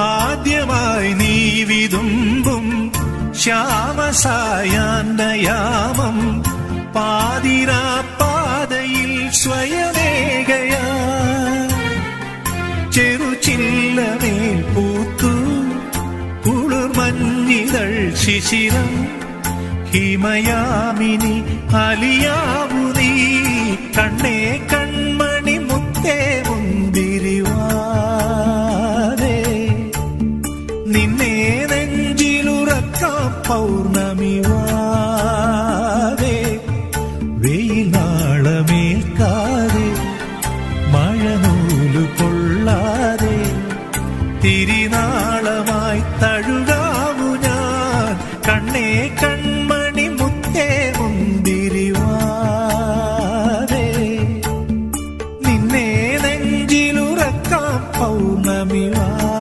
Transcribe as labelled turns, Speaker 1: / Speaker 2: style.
Speaker 1: ആദ്യമായി നീ വിതുമ്പും ശ്യാമസായാന്തയാമം പാതിരാപ്പാതയിൽ സ്വയമേകയാ ചെറുചില്ലമേൽ പൂത്തു കുളിർമഞ്ഞിതൾ ശിശിരം ഹിമയാമിനി അലിയാവു നീ കണ്ണേ കൺമണി മുത്തേ മുന്തിരിവാതെ നിന്നെ നെഞ്ചിലുറക്കാം പൗർണമിവാതെ വെയിലാളമേൽക്കാതെ മഴനൂലു കൊള്ളാതെ തിരിനാളമായി തഴുകാവു ഞാൻ കണ്ണേ കണ്ണ